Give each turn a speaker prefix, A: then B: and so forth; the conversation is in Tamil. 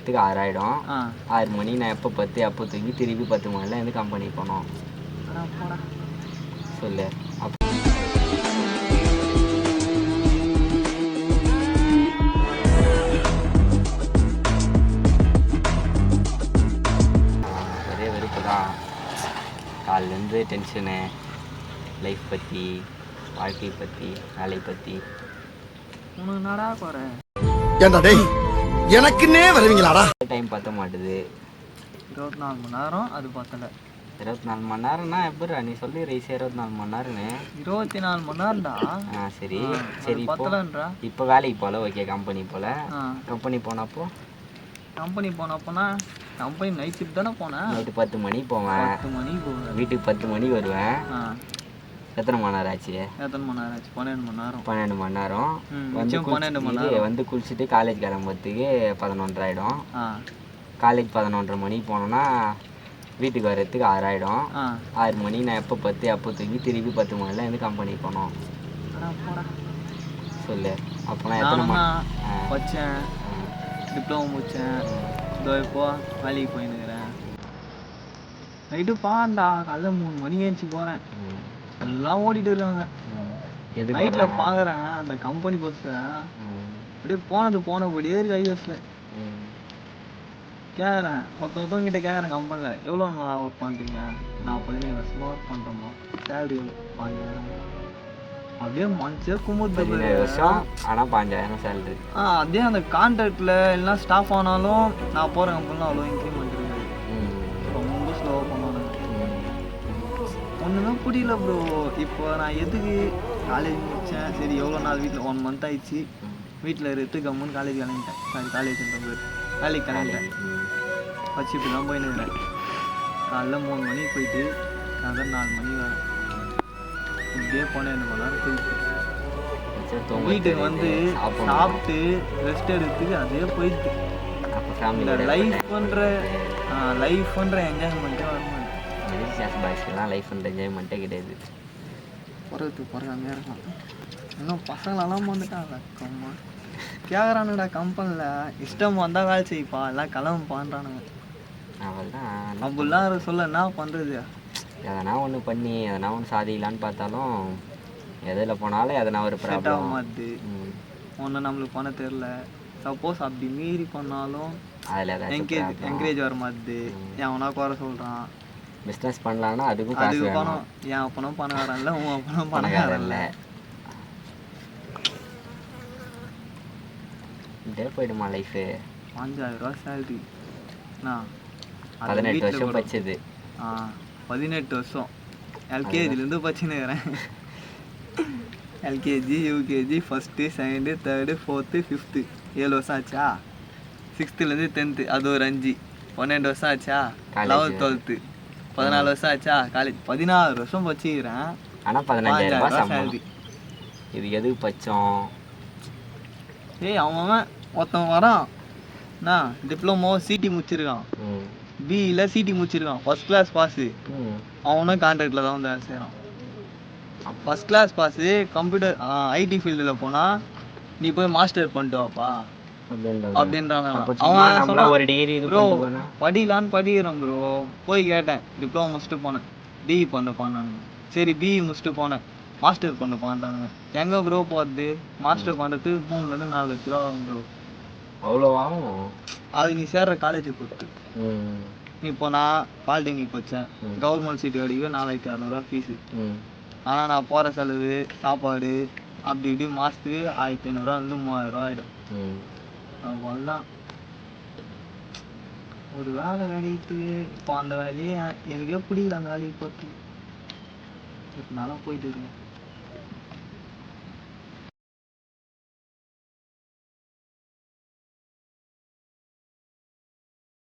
A: வரத்துக்கு 6 ஆகிடும். 6 மணி நான் எப்போ 10 அப்போ தூங்கி திருப்பி 10 மணில இருந்து கம்பெனி போனோம். சொல்லு. ஒரே வெறுப்பு தான். காலிலேருந்து டென்ஷனு, லைஃப் பற்றி, வாழ்க்கை பற்றி, வேலை பற்றி.
B: உனக்கு என்னடா குறை?
C: ஏன்டா டேய் எனக்குன்னே வருவீங்களாடா?
A: டைம் பத்த மாட்டுது.
B: 24 மணி நேரம் அது பத்தலை.
A: 24 மணி நேரம்னா எப்படிடா நீ சொல்லி ரைஸ் 24 மணி நேரம்னு?
B: 24 மணி நேரம்டா.
A: சரி சரி.
B: பத்தலைன்றா?
A: இப்போ வேலைக்கு போகல, ஓகே. கம்பெனி போகல. கம்பெனி போனப்போ
B: கம்பெனி நைட் ஷிஃப்ட் தானே போனேன்.
A: நைட்டு 10 மணிக்கு போவேன்.
B: 10 மணிக்கு போவேன்.
A: வீட்டுக்கு 10 மணிக்கு வருவேன். எத்தனை மணி நேரம் ஆச்சு?
B: 12 மணி நேரம்.
A: 12 மணி நேரம். வந்து குளிச்சுட்டு காலேஜ் கிளம்புறதுக்கு 11:30 ஆகிடும். காலேஜ் 11:30 மணிக்கு போனோன்னா வீட்டுக்கு வர்றதுக்கு 6 ஆகிடும். 6 மணி நான் எப்போ 10 அப்போ தூங்கி திருப்பி 10 மணில இருந்து கம்பெனி போனோம். சொல்லு. அப்போ நான் எத்தனை
B: படித்தேன், டிப்ளமோ முடித்தேன். இதோ இப்போ வேலைக்கு போயின்னுக்கிறேன். நைட்டு பாண்டா காலைல 3 மணி ஏஞ்சி போகிறேன். எல்லாம் ஓடிட்டு இருக்காங்க. நைட்டில் பார்க்குறேன் அந்த கம்பெனி பஸ்ஸை அப்படியே போனபடியே இருக்கு. ஐஎஸ்ல கேட்குறேன், ஒருத்தவங்கிட்ட கேட்குறேன் கம்பெனியில் எவ்வளோ நான் ஒர்க் பண்ணுறீங்க? நான் 17 வருஷமாக ஒர்க் பண்ணுறோமா, சேலரி 5000. அப்படியே மனசே கும்பிட்டு.
A: 17 வருஷம் ஆனால் 5000 சேலரி.
B: அதே அந்த கான்ட்ராக்டில் எல்லாம் ஸ்டாஃப் ஆனாலும் நான் போகிற கம்பெனியில் அவ்வளோ இன்க்ரிமெண்ட் இருக்குது. ரொம்ப ஸ்லோவாக பண்ணுவாங்க. ஒன்றுமே புரியல ப்ரோ. இப்போ நான் எதுக்கு காலேஜ் முடித்தேன், சரி எவ்வளோ நாள் வீட்டில் 1 மந்த் ஆயிடுச்சு. வீட்டில் இருந்து கம்முன்னு காலேஜ் கிளம்பிட்டேன். காலேஜ்ன்ற பேர் வேலைக்கு கிளம்பிட்டேன். வச்சு இப்படி தான் போயின்னுக்கிறேன். காலைல 3 மணிக்கு போயிட்டு சாயந்தரம் 4 மணி வரேன். இப்படியே 12 மணி நேரம் போயிட்டு வீட்டுக்கு வந்து சாப்பிட்டு ரெஸ்ட் எடுத்துக்கு அதே போயிடுது. லைஃப்ன்ற என்ஜாய்மெண்ட்டே வரணும்.
A: பாய்ஸ்க்கெல்லாம் லைஃப் அண்ட் என்ஜாய்மெண்ட்டே கிடையாது.
B: பிறகாமையாக இருக்கலாம். இன்னும் பசங்களெல்லாம் வந்துட்டாங்க. அக்கம்மா கேட்குறானுடா கம்பெனியில் இஷ்டம் வந்தால் வேலை செய்ப்பா, எல்லாம் கிளம்புப்பான்றானுங்க.
A: அவள்தான்
B: அப்படிலாம் சொல்ல என்ன பண்ணுறது?
A: எதனா ஒன்று பண்ணி எதனா ஒன்று சாதிக்கலான்னு பார்த்தாலும் எதில் போனாலும் எதனா ஒரு
B: செட் ஆக மாட்டுது. ஒன்று நம்மளுக்கு பண்ண தெரில. சப்போஸ் அப்படி மீறி பண்ணாலும்
A: அதில்
B: என்கரேஜ் வர மாட்டுது. எவனா குறை சொல்கிறான்.
A: பிஸ்னஸ் பண்ணலான்னா அதுக்கு பணம்.
B: என் அப்பனும் பணக்காரன் இல்லை, உன் அப்பனும் பணக்காரன் இல்லை.
A: இப்படியே போயிடுமா லைஃபு?
B: 5000 ரூபா சேலரி.
A: 18 வருஷம் படிச்சது.
B: 18 வருஷம் எல்கேஜிலேருந்து படிச்சுன்னுக்கிறேன். LKG, UKG, 1st, 2nd, 3rd, 4th, 5th 7 வருஷம் ஆச்சா. 6th-லேருந்து 10th அது ஒரு 5, 12 வருஷம் ஆச்சா. 11th 12th 14 வருஷம் ஆச்சா. காலேஜ் 16 வருஷம் படிச்சுக்கிறேன்.
A: ஆனால் 15000 ரூபா சேலரி. இது எதுக்கு பச்சோம்?
B: அவன் ஒருத்தன் வரான், நான் டிப்ளமோ சிடி முடிச்சிருக்கான், பிஇல சிடி முடிச்சிருக்கான், 1st கிளாஸ் பாஸு. அவனும் கான்ட்ராக்டில் தான் வந்து வேலை செய்கிறான். 1st class pass. Computer ID ஃபீல்டில் போனால் நீ போய் மாஸ்டர் பண்ணிட்டு வாப்பா அப்படின்றாங்க. அவன்
A: ஒரு டிகிரி
B: ப்ரோ படிக்கலான்னு படிக்கிறேன் ப்ரோ. போய் கேட்டேன், டிப்ளமோ முடிச்சுட்டு போனேன், பிஇ பண்ணப்பான்னு. சரி பிஇ முடிச்சுட்டு போனேன், மாஸ்டர் பண்ணப்பான்றாங்க. எங்கே ப்ரோ போகிறது? மாஸ்டர் பண்ணுறதுக்கு 3-4 லட்ச ரூபா ஆகும் ப்ரோ.
A: அவ்வளோ ஆகும்?
B: அது நீ சேர்ற காலேஜை பொறுத்து. இப்போ நான் பாலிடெக்னிக் படித்தேன், கவர்மெண்ட் சீட்டு கிடைக்க 4600 ஃபீஸு. ஆனால் நான் போகிற செலவு சாப்பாடு அப்படி இப்படி மாதத்துக்கு 1500 3000 ஆகிடும். அவ்வளோதான். ஒரு வேலை வேலைக்கு இப்போ அந்த வேலையே எனக்கே பிடிக்கல. அந்த வேலைக்கு போகிறதுக்கு எப்படினாலும் போயிட்டு இருக்கேன்.